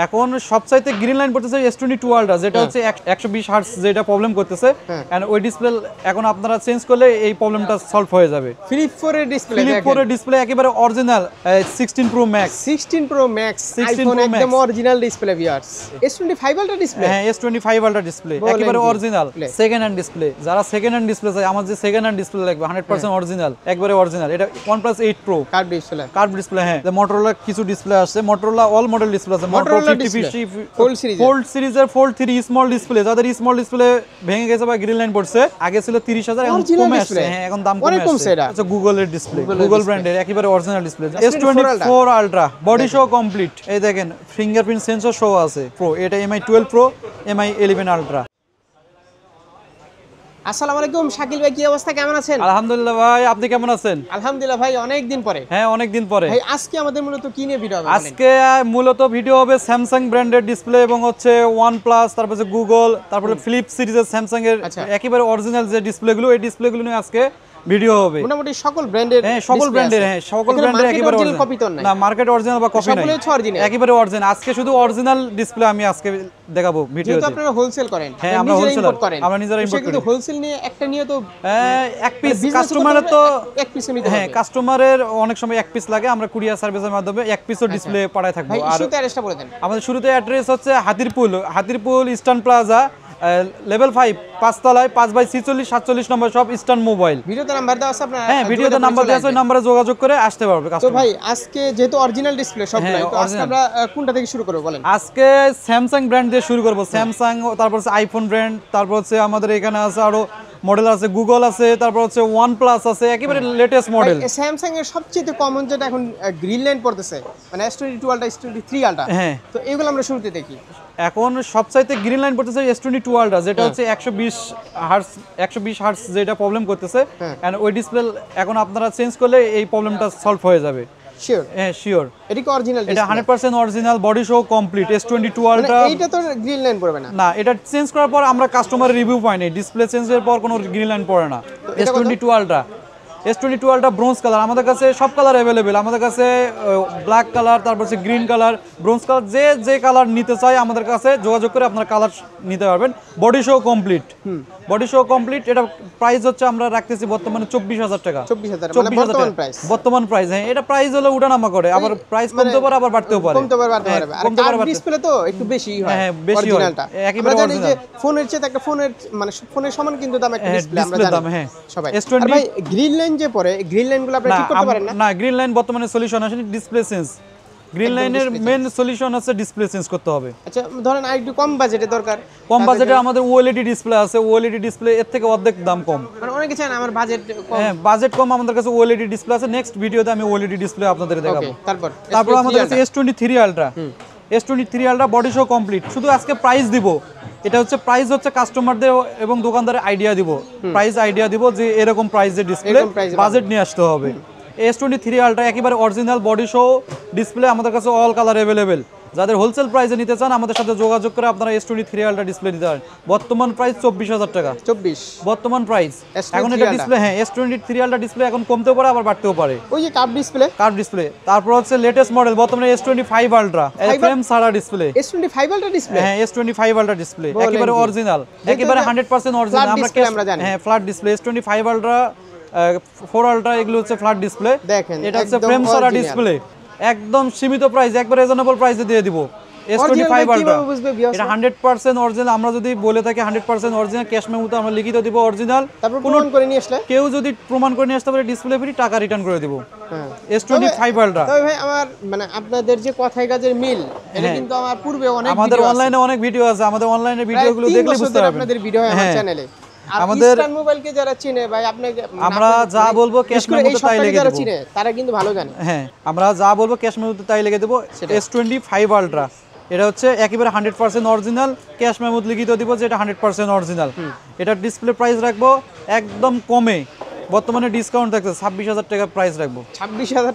এখন সবচাইতে green line পড়তেছে S22 আলট্রা, যেটা হচ্ছে 120 হার্টজ, যেটা প্রবলেম করতেছে এন্ড ওই ডিসপ্লে এখন আপনারা চেঞ্জ করলে এই প্রবলেমটা সলভ হয়ে যাবে। ফ্লিপ 4 এর ডিসপ্লে, ফ্লিপ 4 এর ডিসপ্লে একেবারে original 16 pro max, 16 pro max iPhone একদম original display viewers. S25 ultra display, হ্যাঁ S25 আলট্রা ডিসপ্লে একেবারে অরিজিনাল সেকেন্ড হ্যান্ড ডিসপ্লে। যারা সেকেন্ড হ্যান্ড ডিসপ্লে চাই, আমার যে সেকেন্ড হ্যান্ড ডিসপ্লে লাগবে 100% অরিজিনাল, একবারে অরিজিনাল। এটা OnePlus 8 Pro curve display, curve display. হ্যাঁ, Motorola কিছু ডিসপ্লে আছে, Motorola অল মডেল ডিসপ্লে আছে, Motorola 5050 ফোল্ড সিরিজের ফোল্ড 3 স্মল ডিসপ্লে। যাদের স্মল ডিসপ্লে ভেঙে গেছে বা গ্রিন লাইন পড়ছে, আগে ছিল 30,000, এখন কমে আসছে। হ্যাঁ, এখন দাম কমে আসছে। আচ্ছা, গুগল এর ডিসপ্লে, গুগল ব্র্যান্ডের একেবারে original display. S24 ultra body show complete. এই দেখেন ফিঙ্গারপ্রিন্ট সেন্সর শো আছে। প্রো, এটা MI 12 Pro, MI 11 আলট্রা। আসসালামু আলাইকুম শাকিল ভাই, কি অবস্থা, কেমন আছেন? আলহামদুলিল্লাহ ভাই, আপনি কেমন আছেন? আলহামদুলিল্লাহ ভাই, অনেক দিন পরে। হ্যাঁ, অনেক দিন পরে। ভাই আজকে আমাদের মূলত কি নিয়ে ভিডিও হবে? আজকে মূলত ভিডিও হবে স্যামসাং ব্র্যান্ডের ডিসপ্লে এবং হচ্ছে OnePlus, তারপরে গুগল, তারপরে ফ্লিপ সিরিজের স্যামসাং এর একেবারে অরিজিনাল যে ডিসপ্লেগুলো, এই ডিসপ্লেগুলো নিয়ে আজকে ভিডিও হবে। মোটামুটি সকল ব্র্যান্ডের, হ্যাঁ সকল ব্র্যান্ডের, হ্যাঁ সকল ব্র্যান্ডের একেবারে অরিজিনাল কপি তো না, মার্কেট অরিজিনাল বা কপি নাই, একেবারে অরিজিনাল। আজকে শুধু অরিজিনাল ডিসপ্লে আমি আজকে দেখাবো ভিডিওতে। যেহেতু আপনারা হোলসেল করেন, হ্যাঁ আমরা হোলসেল করেন, আমরা নিজেরা ইম্পোর্ট করি। কিন্তু হোলসেল নিয়ে একটা নিয়ে তো এক পিস কাস্টমারের তো এক পিস নিতে হবে। হ্যাঁ, কাস্টমারের অনেক সময় এক পিস লাগে, আমরা কুরিয়ার সার্ভিসের মাধ্যমে এক পিসও ডিসপ্লে পাঠায় থাকবো। আর শুরুতে অ্যাড্রেসটা বলে দেন। আমাদের শুরুতে অ্যাড্রেস হচ্ছে হাতিরপুল ইস্টার্ন প্লাজা, লেভেল 5 5 তলায় 5/46 নম্বর শপ, ইস্টার্ন মোবাইল। ভিডিওতে নাম্বার দেওয়া আছে আপনারা, হ্যাঁ ভিডিওতে নাম্বার দেওয়া আছে, ওই নম্বরে যোগাযোগ করে আসতে পারবে কাস্টমার। তো ভাই আজকে যেহেতু অরিজিনাল ডিসপ্লে সবগুলো, তো আজকে আমরা কোনটা থেকে শুরু করব বলেন? আজকে স্যামসাং ব্র্যান্ড দিয়ে শুরু করব। স্যামসাং, তারপর হচ্ছে আইফোন ব্র্যান্ড, তারপর হচ্ছে আমাদের এখানে আছে আরো মডেল আছে, গুগল আছে, তারপর হচ্ছে OnePlus আছে, একেবারে লেটেস্ট মডেল। স্যামসাং এর সবচেয়ে কমন যেটা এখন গ্রিন লাইন পড়তেছে, মানে S22 আলট্রা, S23 আলট্রা, হ্যাঁ তো এগুলো আমরা শুরুতে দেখি। এখন সবচাইতে গ্রিন লাইন পড়তেছে S22 আলট্রা, যেটা হচ্ছে 120 হার্টজ, যেটা প্রবলেম করতেছে এন্ড ওই ডিসপ্লে এখন আপনারা চেঞ্জ করলে এই প্রবলেমটা সলভ হয়ে যাবে। শিওর? হ্যাঁ শিওর। এটা কি অরিজিনাল? এটা 100% original, body show complete. S22 ultra এইটা তো গ্রিন লাইন পড়বে না? না, এটা চেঞ্জ করার পর আমরা কাস্টমারের রিভিউ পাই নাই, ডিসপ্লে চেঞ্জের পর কোনো গ্রিন লাইন পড়ে না। S22 আলট্রা ব্রোঞ্জ কালার, আমাদের কাছে সব কালার অ্যাভেলেবেল। আমাদের কাছে ব্ল্যাক কালার, তারপর হচ্ছে গ্রিন কালার, ব্রোঞ্জ কালার, যে কালার নিতে চাই আমাদের কাছে যোগাযোগ করে আপনারা কালার নিতে পারবেন। Body show complete, body show complete. এটা প্রাইস হচ্ছে আমরা রাখতেছি বর্তমানে 24,000 টাকা। 24,000 বর্তমান প্রাইস। হ্যাঁ, এটা প্রাইস হলো উঠানামা করে, আবার প্রাইস কমতে পারে আবার বাড়তেও পারে। আর ডিসপ্লে তো একটু বেশি হয়। হ্যাঁ বেশি হয়, একেবারে অরিজিনাল। ফোনের চেয়ে একটা ফোনের মানে ফোনের সমান কিন্তু দাম একটা ডিসপ্লে আমরা জানি। হ্যাঁ সবাই ভাই গ্রিন লাইন যে পরে, গ্রিন লাইনগুলো আপনি ঠিক করতে পারেন না? না, গ্রিন লাইন বর্তমানে সলিউশন আসেনি, ডিসপ্লে চেঞ্জ। গ্রিন লাইনের মেইন সলিউশন আছে ডিসপ্লে চেঞ্জ করতে হবে। আচ্ছা ধরেন আর একটু কম বাজেটে দরকার, কম বাজেটে আমাদের OLED ডিসপ্লে আছে, OLED ডিসপ্লে এর থেকে অর্ধেক দাম কম। মানে অনেকে চান আমার বাজেট কম। হ্যাঁ বাজেট কম, আমাদের কাছে OLED ডিসপ্লে আছে। নেক্সট ভিডিওতে আমি OLED ডিসপ্লে আপনাদের দেখাবো। তারপর আমাদের কাছে S23 ultra, S23 ultra body show complete. শুধু আজকে প্রাইস দিব, এটা হচ্ছে প্রাইস হচ্ছে কাস্টমারদের এবং দোকানদারের আইডিয়া দিব, প্রাইস আইডিয়া দিব যে এরকম প্রাইসের ডিসপ্লে বাজেট নিয়ে আসতে হবে। S23 আলট্রা একেবারে অরিজিনাল বডি শো ডিসপ্লে, আমাদের কাছে অল কালার অ্যাভেলেবেল। যাদের হোলসেল প্রাইসে নিতে চান আমাদের সাথে যোগাযোগ করে আপনারা S23 আলট্রা ডিসপ্লে নিতে পারেন। বর্তমান প্রাইস 24,000 টাকা। 24 বর্তমান প্রাইস। এখন এটা ডিসপ্লে, হ্যাঁ S23 আলট্রা ডিসপ্লে এখন কমতেও পারে আবার বাড়তেও পারে। ওই যে কার্ভ ডিসপ্লে। তারপর হচ্ছে লেটেস্ট মডেল বর্তমানে S25 আলট্রা, ফ্রেম ছাড়া ডিসপ্লে। S25 আলট্রা ডিসপ্লে, হ্যাঁ S25 আলট্রা ডিসপ্লে একেবারে অরিজিনাল, একেবারে 100% অরিজিনাল। আমরা জানি হ্যাঁ flat display. S25 ultra, 4 ultra এগুলো হচ্ছে ফ্ল্যাট ডিসপ্লে। দেখেন এটা হচ্ছে ফ্রেম ছাড়া ডিসপ্লে, একদম সীমিত প্রাইস, একবার রিজনেবল প্রাইসে দিয়ে দিব। S25 আলট্রা এটা 100% অরিজিনাল। আমরা যদি বলে থাকি 100% অরিজিনাল, ক্যাশ মেমোতে আমরা লিখিত দিব অরিজিনাল। তারপর প্রমাণ করে নিয়ে আসলে কেউ যদি প্রমাণ করে নিয়ে আসতে পারে ডিসপ্লে ফ্রি, টাকা রিটার্ন করে দিব। হ্যাঁ S25 আলট্রা। তবে ভাই আমার মানে আপনাদের যে কথায় কাজের মিল, এটা কিন্তু আমার পূর্বে অনেক আমাদের অনলাইনে অনেক ভিডিও আছে, আমাদের অনলাইনে ভিডিওগুলো দেখলে বুঝতে পারবেন। আপনাদের ভিডিও হয় আমার চ্যানেলে। আমাদের ইস্টার্ন মোবাইলকে যারা চিনে ভাই, আপনি আমরা যা বলবো ক্যাশ মেমোতে তাই লিখে দেব। তারা কিন্তু ভালো জানে। হ্যাঁ আমরা যা বলবো ক্যাশ মেমোতে তাই লিখে দেব। S25 আলট্রা এটা হচ্ছে একেবারে 100% অরিজিনাল, ক্যাশ মেমোতে লিখিত দিব যে এটা 100% অরিজিনাল। এটা ডিসপ্লে প্রাইস রাখবো একদম কমে, বর্তমানে ডিসকাউন্ট থাকছে 26,000 টাকা প্রাইস রাখবো। 26,000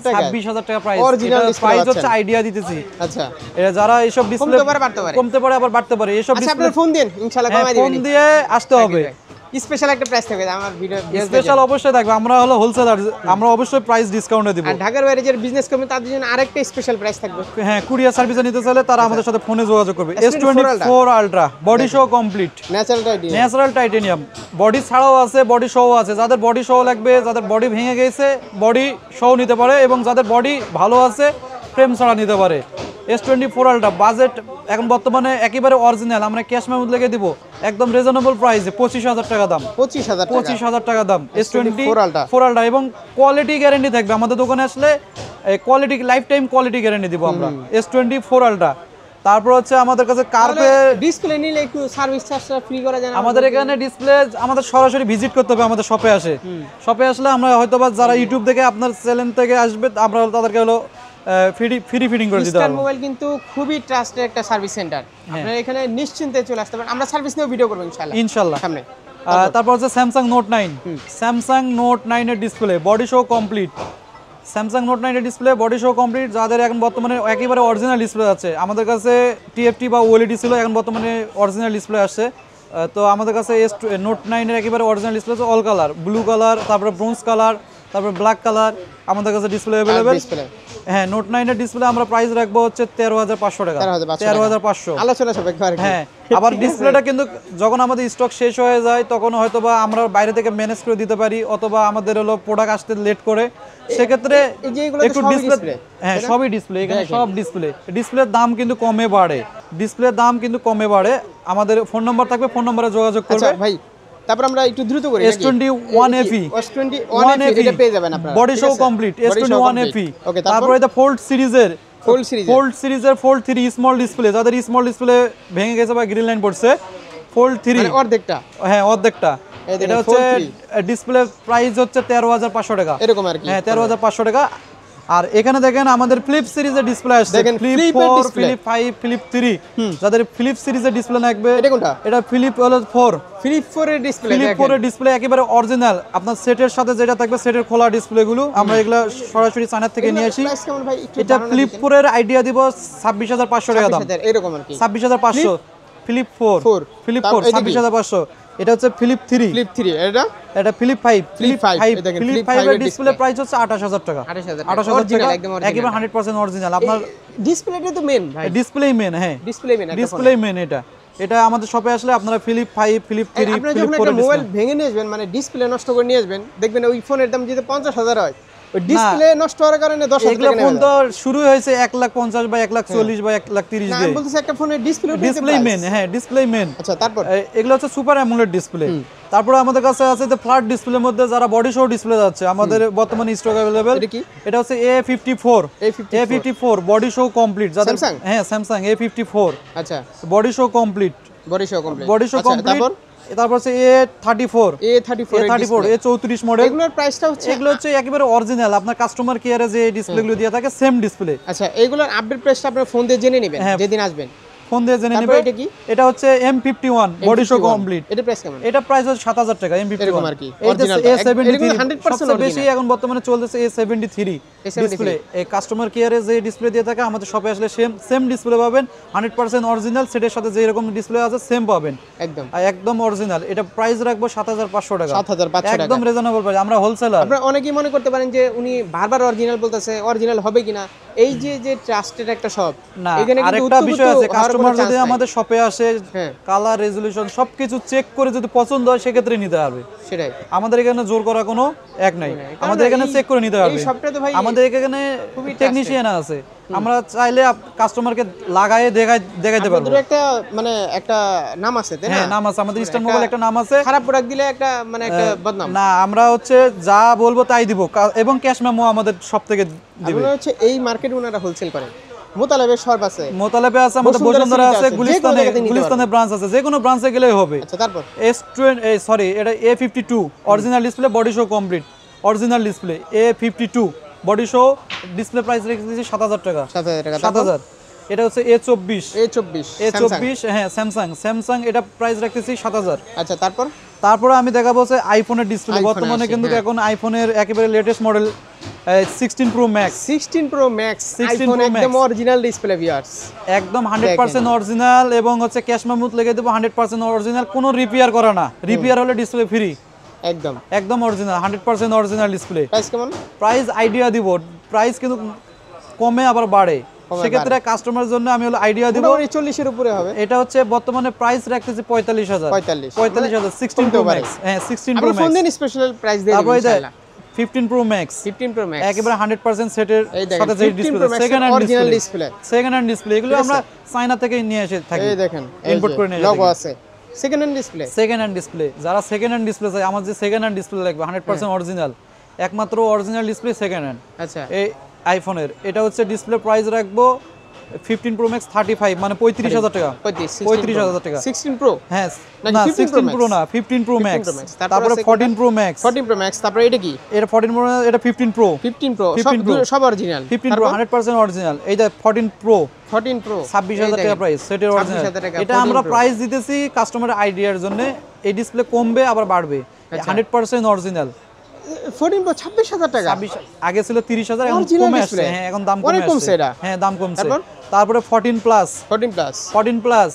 টাকা প্রাইস। অরিজিনাল প্রাইস হচ্ছে আইডিয়া দিতেছি। আচ্ছা এটা যারা এইসব ডিসপ্লে কমতে পারে আবার বাড়তে পারে, এইসব ডিসপ্লে ফোন দেন ইনশাআল্লাহ কমাই দিবেন। ফোন দিয়ে আসতে হবে। স্পেশাল একটা প্রাইস থাকবে আমার ভিডিও স্পেশাল অবশ্যই থাকবে, আমরা হলো হোলসেলার, আমরা অবশ্যই প্রাইস ডিসকাউন্টে দিব। আর ঢাকার বাইরে যে বিজনেস করবে তাদের জন্য আরেকটা স্পেশাল প্রাইস থাকবে। হ্যাঁ, কুরিয়ার সার্ভিসে নিতে চাইলে তারা আমাদের সাথে ফোনে যোগাযোগ করবে। S24 আলট্রা বডি সহ কমপ্লিট, ন্যাচারাল টাইটেনিয়াম, বডি ছাড়াও আছে, বডি সহ আছে। যাদের বডি সহ লাগবে, যাদের বডি ভেঙে গেছে বডি সহ নিতে পারে, এবং যাদের বডি ভালো আছে ফ্রেম ছাড়া নিতে পারে। S24 আলট্রা বাজেট এখন বর্তমানে একেবারে অরিজিনাল, আমরা ক্যাশ মেমো লেগে দিব একদম রিজনেবল প্রাইসে 25,000 টাকা দাম। 25,000 টাকা দাম S24 আলট্রা, এবং কোয়ালিটি গ্যারান্টি থাকবে। আমাদের দোকানে আসলে quality life time quality guarantee দিব আমরা S24 আলট্রা। তারপর হচ্ছে আমাদের কাছে কার্পে ডিসপ্লে নিলে একটু সার্ভিস চার্জটা ফ্রি করা যায় না? আমাদের এখানে ডিসপ্লে আমাদের সরাসরি ভিজিট করতে হবে, আমাদের শপে আসলে আমরা হয়তোবা যারা ইউটিউব থেকে আপনার চ্যানেল থেকে আসবে আমরা তাদেরকে হলো ফ্রি ফিটিং করে দিতে পারবো। মোবাইল কিন্তু খুবই ট্রাস্টেড একটা সার্ভিস সেন্টার, আপনারা এখানে নিশ্চিন্তে চলে আসতে পারেন। আমরা সার্ভিস নিয়েও ভিডিও করব ইনশাআল্লাহ সামনে। তারপর হচ্ছে স্যামসাং নোট 9, স্যামসাং নোট 9 এর display body show complete, Samsung note 9 এর ডিসপ্লে বডি শো কমপ্লিট। যাদের এখন বর্তমানে একেবারে অরিজিনাল ডিসপ্লে আছে, আমাদের কাছে টিএফটি বা ওএলইডি ছিল, এখন বর্তমানে অরিজিনাল ডিসপ্লে আসছে। তো আমাদের কাছে নোট 9 এর একেবারে অরিজিনাল ডিসপ্লে আছে, অল কালার, ব্লু কালার, তারপরে ব্রোঞ্জ কালার, তারপরে ব্ল্যাক কালার আমাদের কাছে ডিসপ্লে अवेलेबल। হ্যাঁ, নোট 9 এর ডিসপ্লে আমরা প্রাইস রাখবো হচ্ছে 13,500 টাকা, 13,500 আলোচনা সব একবার। হ্যাঁ, আবার ডিসপ্লেটা কিন্তু যখন আমাদের স্টক শেষ হয়ে যায় তখন হয়তোবা আমরা বাইরে থেকে ম্যানেজ করে দিতে পারি, অথবা আমাদের হলো প্রোডাক্ট আসতে লেট করে, সেক্ষেত্রে একটু ডিসপ্লে, হ্যাঁ সবই ডিসপ্লে, এখানে সব ডিসপ্লের দাম কিন্তু কমে বাড়ে। আমাদের ফোন নাম্বার থাকবে, ফোন নম্বরে যোগাযোগ করবে। ভাই তারপর আমরা একটু দ্রুত করি। S21 FE এটা পেয়ে যাবেন আপনারা, body show complete S21 FE। তারপর এটা ফোল্ড সিরিজের ফোল্ড 3 স্মল ডিসপ্লে, যাদের স্মল ডিসপ্লে ভেঙে গেছে বা গ্রিন লাইন পড়ছে, ফোল্ড 3 মানে অর্ধেকটা, হ্যাঁ অর্ধেকটা। এটা হচ্ছে ডিসপ্লে প্রাইস হচ্ছে 13,500 টাকা এরকম আর কি। হ্যাঁ, 13,500 টাকা। আর এখানে দেখেন আমাদের ফ্লিপ সিরিজের ডিসপ্লে আসছে, ফ্লিপ 4, ফ্লিপ 5, ফ্লিপ 3। যাদের ফ্লিপ সিরিজের ডিসপ্লে লাগবে, এটা কোনটা? এটা ফ্লিপ হলো 4, ফ্লিপ 4 এর ডিসপ্লে, ফ্লিপ 4 এর ডিসপ্লে একেবারে অরিজিনাল। আপনার সেটের সাথে যেটা থাকবে, সেটের খোলা ডিসপ্লে গুলো আমরা এগুলা সরাসরি চায়না থেকে নিয়ে আসি। এটা ফ্লিপ 4 এর আইডিয়া দিব 26,500 টাকা দাম, এরকম আর কি 26,500। ফ্লিপ 4 26,500। এটা হচ্ছে ফ্লিপ 3, এটা ফ্লিপ 5, ফ্লিপ 5 এর ডিসপ্লে প্রাইস হচ্ছে 28,000 টাকা, 28,000 টাকা একেবারে 100% অরিজিনাল। আপনার ডিসপ্লেটা তো মেন ভাই, ডিসপ্লেই মেন। হ্যাঁ, ডিসপ্লেই মেন। এটা আমাদের শপে আসলে আপনারা ফ্লিপ 5, ফ্লিপ 3, ফ্লিপ 4 মোবাইল ভেঙে নিয়ে আসবেন, মানে ডিসপ্লে নষ্ট করে নিয়ে আসবেন, দেখবেন ওই ফোনের দাম যদি 50,000 হয়, ওই ডিসপ্লে নষ্ট হওয়ার কারণে 10,000 টাকা নেবে। ফোন তো শুরু হয়েছে 1,50,000 বা 1,40,000 বা 1,30,000 দিয়ে। আমি বলতেছি একটা ফোনের ডিসপ্লে মেন। হ্যাঁ, ডিসপ্লে মেন। আচ্ছা, তারপর এগুলো হচ্ছে সুপার অ্যামোলেড ডিসপ্লে। তারপর আমাদের কাছে আছে যে ফ্ল্যাট ডিসপ্লের মধ্যে যারা বডি শো ডিসপ্লে যাচ্ছে, আমাদের বর্তমানে স্টক अवेलेबल। এটা হচ্ছে A54 বডি শো কমপ্লিট, যাদের হ্যাঁ স্যামসাং A54। আচ্ছা, বডি শো কমপ্লিট। তারপর হচ্ছে A34 A34 মডেল। এগুলোর প্রাইসটা হচ্ছে, এগুলো হচ্ছে একেবারে অরিজিনাল, আপনার কাস্টমার কেয়ারে যে ডিসপ্লেগুলো দিয়ে থাকে সেম ডিসপ্লে। আচ্ছা, এগুলোর আপডেট প্রাইসটা আপনারা ফোন দিয়ে জেনে নেবেন যেদিন আসবেন, ফোন দিয়ে জেনে নেবেন। এটা হচ্ছে M51 বডি শো কমপ্লিট। এটা প্রাইস কেমন? এটা প্রাইস হচ্ছে 7,000 টাকা। M51 আর কি অরিজিনাল, A73 সবচেয়ে বেশি এখন বর্তমানে চলতেছে A73 ডিসপ্লে। এই কাস্টমার কেয়ারে যে ডিসপ্লে দিয়ে থাকে আমাদের শপে আসলে সেম ডিসপ্লে পাবেন, 100% অরিজিনাল। সেটের সাথে যে এরকম ডিসপ্লে আছে সেম পাবেন, একদম অরিজিনাল। এটা প্রাইস রাখবো 7,500 টাকা, 7,500 টাকা, একদম রিজনেবল প্রাইস। আমরা হোলসেলার। আপনারা অনেকেই মনে করতে পারেন যে উনি বারবার অরিজিনাল বলতেছে, অরিজিনাল হবে কিনা। এই যে ট্রাস্টেড একটা শপ, এখানে কিন্তু আরেকটা বিষয় আছে, কাস্টমার যদি আমাদের শপে আসে, কালার, রেজোলিউশন সবকিছু চেক করে যদি পছন্দ হয় সেক্ষেত্রে নিতে হবে। সেটাই, আমাদের এখানে জোর করা কোনো এক নাই, আমাদের এখানে চেক করে নিতে হবে। আমাদের এখানে টেকনিশিয়ান আছে, আমরা চাইলে কাস্টমারকে লাগায়ে দেখাইতে পারবো। একটা মানে একটা নাম আছে, তাই না? হ্যাঁ, নাম আছে, আমাদের ইস্টার্ন মোবাইল একটা নাম আছে। খারাপ প্রোডাক্ট দিলে একটা মানে একটা বদনাম না, আমরা হচ্ছে যা বলবো তাই দিব, এবং ক্যাশ মেমো আমাদের সব থেকে দিবে। আমরা হচ্ছে এই মার্কেট ওনারা হোলসেল করেন। মোতালেবে শপ আছে, মোতালেবে আছে, আমাদের বসুন্ধরা আছে, গুলিস্তানে ব্রাঞ্চ আছে, যে কোনো ব্রাঞ্চে গেলেই হবে। আচ্ছা, তারপর এটা A52 original display, body show complete, original display A52 body show display price রেখেছি 7,000 টাকা, 7,000। এটা হচ্ছে A24 হ্যাঁ স্যামসাং, এটা প্রাইস রাখতেছি 7,000। আচ্ছা, তারপরে আমি দেখাবো হচ্ছে আইফোনের ডিসপ্লে। বর্তমানে কিন্তু এখন আইফোনের একেবারে latest model 16 Pro Max 16 Pro Max 16 iPhone Pro Max। একদম অরিজিনাল ডিসপ্লে ভিউয়ার্স, একদম 100% অরিজিনাল এবং হচ্ছে ক্যাশ মেমোতে লিখে দেব 100% অরিজিনাল, কোনো রিপেয়ার করা না, রিপেয়ার হলে ডিসপ্লে ফ্রি, একদম একদম অরিজিনাল 100% অরিজিনাল ডিসপ্লে। প্রাইস কেমন? প্রাইস আইডিয়া দিব, প্রাইস কিন্তু কমে আবার বাড়ে, সেক্ষেত্রে কাস্টমারের জন্য আমি হলো আইডিয়া দিব। মোটামুটি 40 এর উপরে হবে। এটা হচ্ছে বর্তমানে প্রাইস রাখতেছি 45,000 45,000 16 Pro Max। হ্যাঁ 16 Pro আমরা ফোন Max। দিন স্পেশাল প্রাইস দিয়ে দিন তারপরে ইনশাআল্লাহ। 15 Pro Max 15 Pro Max একেবারে 100% সেটের এই দেখেন, সাথে যে 15 display, Pro Max second hand original display, display, second hand display, এগুলো আমরা চায়না থেকে নিয়ে এসে থাকি, এই দেখেন ইম্পোর্ট করে নিয়ে লোগো থাকি। আছে second hand display, second hand display, যারা সেকেন্ড হ্যান্ড ডিসপ্লে চাই, আমার যে সেকেন্ড হ্যান্ড ডিসপ্লে লাগবে 100% অরিজিনাল, একমাত্র অরিজিনাল ডিসপ্লে সেকেন্ড হ্যান্ড। আচ্ছা এই আইফোনের এটা হচ্ছে ডিসপ্লে প্রাইস রাখবো 15 Pro Max 35 মানে 35,000 টাকা, 35,000 টাকা। 16 Pro হ্যাঁ নাকি না 15 Pro 16 Pro Max? না 15 Pro Max, 15 Pro Max, তারপরে 14 Pro Max, 14 Pro Max, তারপরে এটা কি? এটা 14 Pro, এটা 15 Pro, 15 Pro 15 Pro সব অরিজিনাল। 15 Pro 100% original. এই যে 14 Pro 14 Pro 26,000 টাকা প্রাইস, সেটের অরিজিনাল। 26,000 টাকা, এটা 14 আমরা Pro। প্রাইস দিতেছি কাস্টমারের আইডিয়ার জন্য, এই ডিসপ্লে কমবে আবার বাড়বে, 100% অরিজিনাল। 14 Pro 26,000 টাকা, 26 আগে ছিল 30,000, এখন Original কমে display? আসছে। হ্যাঁ এখন দাম অনেক কমে কমছে আসছে, এটা। হ্যাঁ দাম কমছে। তারপর? তারপরে 14 প্লাস 14 Plus 14 প্লাস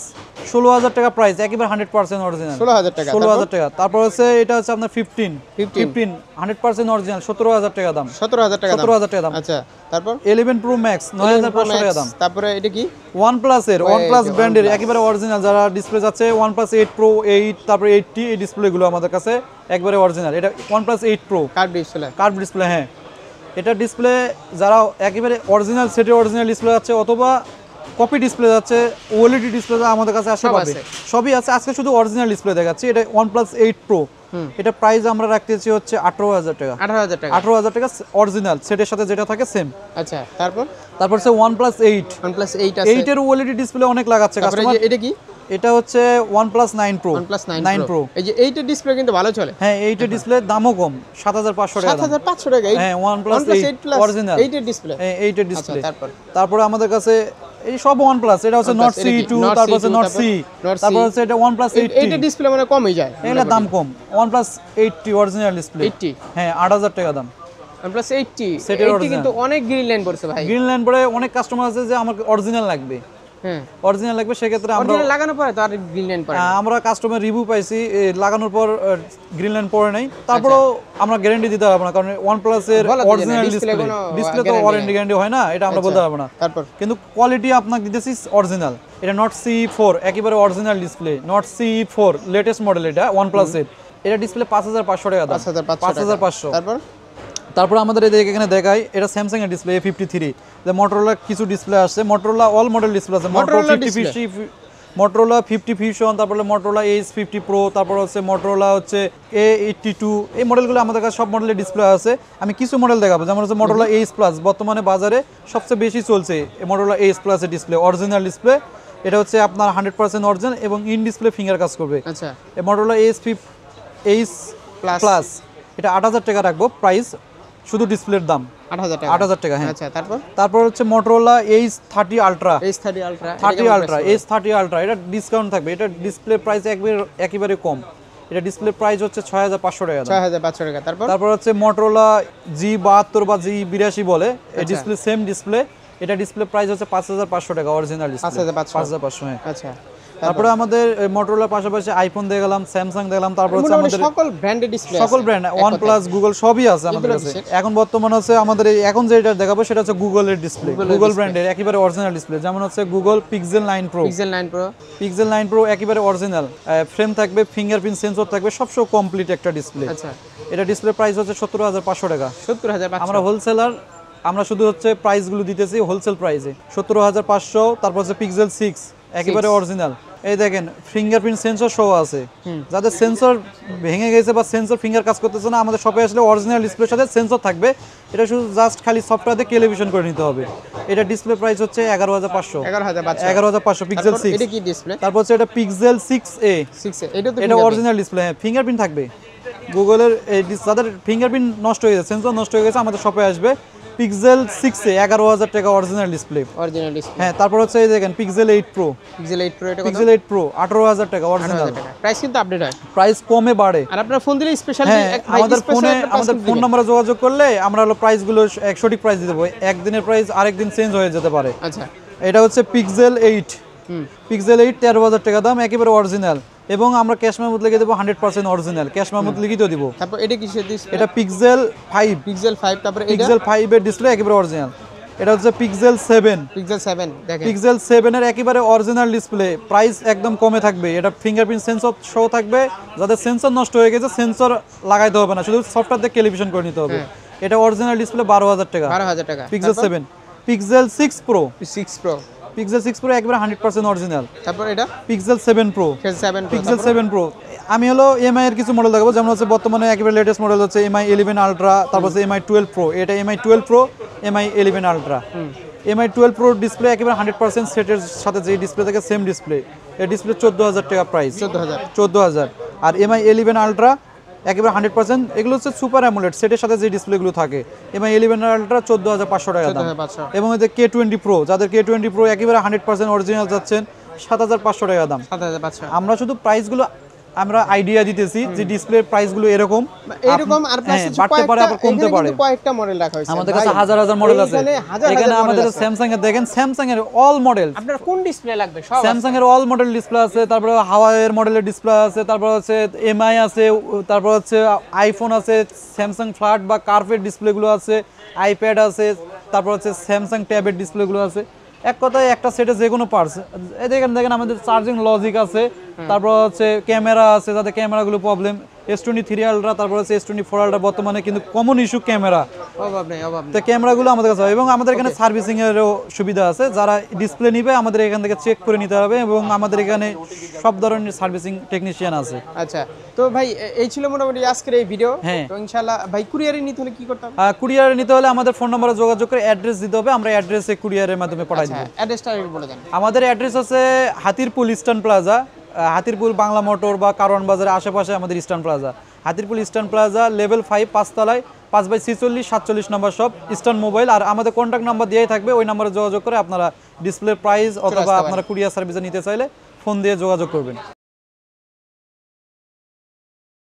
16,000 টাকা প্রাইস, একেবারে 100% অরিজিনাল, 16,000 টাকা। 16,000 টাকা। তারপর হচ্ছে এটা হচ্ছে আপনার 15 15 100% অরিজিনাল, 17,000 টাকা দাম, 17,000 টাকা দাম। 17,000 টাকা দাম। আচ্ছা তারপর 11 Pro Max 9,500 টাকা দাম। তারপরে এটা কি? OnePlus এর, ওই OnePlus যে ব্র্যান্ডের OnePlus। একেবারে অরিজিনাল যারা ডিসপ্লে যাচ্ছে, OnePlus 8 Pro 8 তারপরে 80, এই ডিসপ্লেগুলো আমাদের কাছে একবারে অরিজিনাল। এটা OnePlus 8 Pro curve display, curve display. হ্যাঁ এটা ডিসপ্লে যারা একেবারে অরিজিনাল সেটের অরিজিনাল ডিসপ্লে যাচ্ছে অথবা কপি ডিসপ্লে যাচ্ছে, ওএলইডি ডিসপ্লে আমাদের কাছে আসতে সব পারবে, আছে। সবই আছে। আজকে শুধু অরিজিনাল ডিসপ্লে দেখাচ্ছি। এটা OnePlus 8 Pro, এটা প্রাইস আমরা রাখতেছি হচ্ছে 18,000 টাকা, 18,000 টাকা। 18,000 টাকা অরিজিনাল সেটের সাথে যেটা থাকে সেম। আচ্ছা তারপর তারপর হচ্ছে OnePlus 8 OnePlus 8 আছে, 8 এর ওএলইডি ডিসপ্লে অনেক লাগাচ্ছে তারপরে কাস্টমার। এটা কি? এটা হচ্ছে OnePlus 9 Pro, OnePlus 9 9 Pro। Pro। এই যে 8 এর ডিসপ্লে কিন্তু ভালো চলে। হ্যাঁ 8 এর ডিসপ্লে দামও কম, 7,500 টাকা দাম। 7,500 টাকা। হ্যাঁ OnePlus 8 Plus অরিজিনাল 8 এর ডিসপ্লে। হ্যাঁ 8 এর আচ্ছা ডিসপ্লে। তারপর তারপরে আমাদের কাছে এই সব OnePlus, এটা হচ্ছে OnePlus, Nord এটা কি? C2, Nord তারপর হচ্ছে C2, Nord C, Nord C। তারপর হচ্ছে এটা OnePlus 8 এর 80, ডিসপ্লে মানে কমই যায়। এগুলা দাম কম। OnePlus 80 অরিজিনাল ডিসপ্লে 80 হ্যাঁ 8,000 টাকা দাম। OnePlus 80 সেটের 80 original। কিন্তু অনেক গ্রিন লাইন পড়ছে ভাই। গ্রিন লাইন পরে অনেক কাস্টমার আছে যে আমাকে অরিজিনাল লাগবে, হ্যাঁ অরিজিনাল লাগবে, সেক্ষেত্রে আমরা অরিজিনাল লাগানোর পরে তো আর গ্রিন লাইন পড়ে না। আমরা কাস্টমার রিভিউ পাইছি লাগানোর পর গ্রিন লাইন পড়ে নাই, তারপরেও আমরা গ্যারান্টি দিতে পারবো না, কারণ OnePlus এর বলা যায় না, অরিজিনাল display ডিসপ্লে, কোনো ডিসপ্লে তো guarantee ওয়ারেন্টি গ্যারান্টি হয় না, এটা আমরা বলতে পারবো না। তারপর কিন্তু কোয়ালিটি আপনাকে দিতেছি অরিজিনাল। এটা Nord C4 একেবারে original display, Nord C4 latest model, এটা OnePlus এর। এটা ডিসপ্লে 5,500 টাকা দাম, 5,500। তারপর তারপর আমাদের এখানে দেখাই, এটা স্যামসাং এর ডিসপ্লে A53, যে মোটরোলা কিছু ডিসপ্লে আসছে, মোটরোলা অল মডেল ডিসপ্লে আছে, Motorola display। মোটরোলা 50 Fusion, তারপরে মোটরোলা H50 Pro, তারপর হচ্ছে মোটরোলা হচ্ছে A82, এই মডেলগুলো আমাদের কাছে সব মডেলের ডিসপ্লে আছে। আমি কিছু মডেল দেখাবো, যেমন হচ্ছে মোটরোলা H Plus, বর্তমানে বাজারে সবচেয়ে বেশি চলছে মোটরোলা H Plus এর ডিসপ্লে, অরিজিনাল ডিসপ্লে। এটা হচ্ছে আপনার 100% অরিজিনাল এবং ইন ডিসপ্লে ফিঙ্গার কাজ করবে। আচ্ছা এই মোটরোলা H Plus এটা 8,000 টাকা রাখবো প্রাইস, শুধু ডিসপ্লের দাম 8,000 টাকা। 8,000 টাকা। হ্যাঁ আচ্ছা তারপর তারপর হচ্ছে Motorola H30 Ultra, H30 Ultra, H30 Ultra, এটা ডিসকাউন্ট থাকবে, এটা ডিসপ্লে প্রাইস একেবারে কম, এটা ডিসপ্লে প্রাইস হচ্ছে 6,500 টাকা দাম। 6,500 টাকা। তারপর হচ্ছে মোটরোলা G72 বা G82 বলে, এই ডিসপ্লে সেম ডিসপ্লে, এটা ডিসপ্লে প্রাইস হচ্ছে 5,500 টাকা অরিজিনাল ডিসপ্লে, 5,500। হ্যাঁ আচ্ছা তারপরে আমাদের মোটরোলার পাশাপাশি আইফোন দেখলাম, স্যামসাং দেখলাম, তারপর হচ্ছে মোটামুটি আমাদের সকল ব্র্যান্ডের ডিসপ্লে সকল ব্র্যান্ড OnePlus, গুগল সবই আছে আমাদের এগুলো কাছে। কিসের? এখন বর্তমানে হচ্ছে আমাদের এখন যেটা দেখাবো সেটা হচ্ছে গুগলের ডিসপ্লে, গুগল ব্র্যান্ডের একেবারে অরিজিনাল ডিসপ্লে, যেমন হচ্ছে Google Pixel 9 Pro, Pixel 9 Pro, Pixel 9 Pro একেবারে অরিজিনাল, ফ্রেম থাকবে, ফিঙ্গারপ্রিন্ট সেন্সর থাকবে, সব কমপ্লিট একটা ডিসপ্লে। আচ্ছা এটা ডিসপ্লে প্রাইস হচ্ছে 17,500 টাকা। 70,500। আমরা হোলসেলার, আমরা শুধু হচ্ছে প্রাইসগুলো দিতেছি হোলসেল প্রাইসে 17,500। তারপর হচ্ছে Pixel 6 একেবারে অরিজিনাল, এই দেখেন ফিঙ্গারপ্রিন্ট সেন্সর সহ আছে, যাদের সেন্সর ভেঙে গেছে বা সেন্সর ফিঙ্গার কাজ করতেছে না, আমাদের শপে আসলে অরিজিনাল ডিসপ্লের সাথে সেন্সর থাকবে, এটা শুধু জাস্ট খালি সফটওয়্যার দিয়ে টেলিভিশন করে নিতে হবে। এটা ডিসপ্লে প্রাইস হচ্ছে 11,500, 11,500। Pixel 6। এটা কি ডিসপ্লে? তারপর হচ্ছে এটা Pixel 6a, 6 এটা তো এটা অরিজিনাল ডিসপ্লে, হ্যাঁ ফিঙ্গারপ্রিন্ট থাকবে। গুগলের যাদের ফিঙ্গারপ্রিন্ট নষ্ট হয়ে গেছে, সেন্সর নষ্ট হয়ে গেছে, আমাদের শপে আসবে, পিক্সেল 6 এ 11000 টাকা অরিজিনাল ডিসপ্লে। হ্যাঁ, তারপর হচ্ছে এই দেখেন পিক্সেল 8 প্রো। পিক্সেল 8 প্রো 18000 টাকা অরিজিনাল। প্রাইস কিন্তু আপডেট হয়, প্রাইস কমে বাড়ে। আর আপনারা ফোন দিলে স্পেশালি আমাদের ফোন নম্বরে যোগাযোগ করলে আমরা হলো প্রাইসগুলো সঠিক প্রাইস দিয়ে দেবো। একদিনের প্রাইস আরেকদিন চেঞ্জ হয়ে যেতে পারে। আচ্ছা, এটা হচ্ছে পিক্সেল 8। পিক্সেল 8 13000 টাকা দাম, একেবারে অরিজিনাল, এবং আমরা ক্যাশ মেমোতে লিখে দেবো 100% অরিজিনাল, ক্যাশ মেমোতে লিখিত দিব। তারপর এটা কিসের ডিসপ্লে? এটা পিক্সেল 5। তারপরে পিক্সেল 5 এর ডিসপ্লে একেবারে অরিজিনাল। এটা হচ্ছে পিক্সেল 7। দেখেন পিক্সেল 7 এর একেবারে অরিজিনাল ডিসপ্লে, প্রাইস একদম কমে থাকবে। এটা ফিঙ্গারপ্রিন্ট সেন্সর শো থাকবে, যাদের সেন্সর নষ্ট হয়ে গেছে সেন্সর লাগাইতে হবে না, শুধু সফটওয়্যার দিয়ে ক্যালিব্রেশন করে নিতে হবে। এটা অরিজিনাল ডিসপ্লে 12000 টাকা। Pixel 7। Pixel 6 pro. Pixel 6 pro একবারে 100% অরিজিনাল। তারপর এটা পিক্সেল 7 প্রো। Pixel 7 pro. আমি হলো এমআই এর কিছু মডেল দেখাবো, যেমন হচ্ছে বর্তমানে একেবারে লেটেস্ট মডেল হচ্ছে এমআই 11 আলট্রা, তারপর হচ্ছে এমআই 12 প্রো। এটা MI 12 pro, MI 11 ultra. MI 12 pro display একেবারে 100% সেটের সাথে যে ডিসপ্লে থাকে সেম ডিসপ্লে। এই ডিসপ্লে 14000 টাকা প্রাইস। 14000। আর এমআই 11 আলট্রা একেবারে 100%, এগুলো হচ্ছে সুপার অ্যামোলেড সেটের সাথে যে ডিসপ্লেগুলো থাকে। এমআই 11 আলট্রা 14500 টাকা দাম। এবং এই যে K20 প্রো, যাদের K20 প্রো একেবারে 100% অরিজিনাল যাচ্ছেন 7500 টাকা দাম। আমরা শুধু প্রাইসগুলো আমরা আইডিয়া দিতেছি যে ডিসপ্লে প্রাইসগুলো এরকম আর প্লাস বাড়তে পারে আবার কমতে পারে। কয়েকটা মডেল রাখা হয়েছে, আমাদের কাছে হাজার হাজার মডেল আছে। এখানে আমাদের স্যামসাং এর দেখেন, স্যামসাং এর অল মডেল। আপনার কোন ডিসপ্লে লাগবে সব স্যামসাং এর অল মডেল ডিসপ্লে আছে, তারপরে হাওয়াই এর মডেলের ডিসপ্লে আছে, তারপর হচ্ছে এমআই আছে, তারপর হচ্ছে আইফোন আছে, স্যামসাং ফ্ল্যাট বা কার্ভেট ডিসপ্লেগুলো আছে, আইপ্যাড আছে, তারপর হচ্ছে স্যামসাং ট্যাবের ডিসপ্লেগুলো আছে। এক কথায় একটা সেটে যে কোনো পার্টস দেখেন আমাদের চার্জিং লজিক আছে, তারপর হচ্ছে ক্যামেরা আছে, যাতে ক্যামেরাগুলো প্রবলেম, S23 আলট্রা, তারপর হচ্ছে S24 আলট্রা বর্তমানে কিন্তু কমন ইস্যু ক্যামেরা, অভাব নেই। তো ক্যামেরাগুলো আমাদের কাছে এবং আমাদের এখানে সার্ভিসিং এরও সুবিধা আছে। যারা ডিসপ্লে নিবে আমাদের এখান থেকে চেক করে নিতে হবে, এবং আমাদের এখানে সব ধরনের সার্ভিসিং টেকনিশিয়ান আছে। আচ্ছা, তো ভাই এই ছিল মোটামুটি আজকের এই ভিডিও। হ্যাঁ, তো ইনশাআল্লাহ ভাই কুরিয়ারে নিতে হলে কি করতে হবে? কুরিয়ারে নিতে হলে আমাদের ফোন নম্বরে যোগাযোগ করে অ্যাড্রেস দিতে হবে, আমরা অ্যাড্রেসে কুরিয়ারের মাধ্যমে পাঠাই দেব। অ্যাড্রেসটা একটু বলে দেন। আমাদের অ্যাড্রেস আছে Hatirpool Eastern Plaza, Hatirpool Bangla motor বা কারওয়ান বাজারের আশেপাশে আমাদের Eastern Plaza. Hatirpool Eastern Plaza level 5 5 তলায় 5/46 47 নম্বর শপ, ইস্টার্ন মোবাইল। আর আমাদের কন্ট্যাক্ট নাম্বার দিয়েই থাকবে, ওই নম্বরে যোগাযোগ করে আপনারা ডিসপ্লে প্রাইস অথবা আপনারা কুরিয়ার সার্ভিসে নিতে চাইলে ফোন দিয়ে যোগাযোগ করবেন।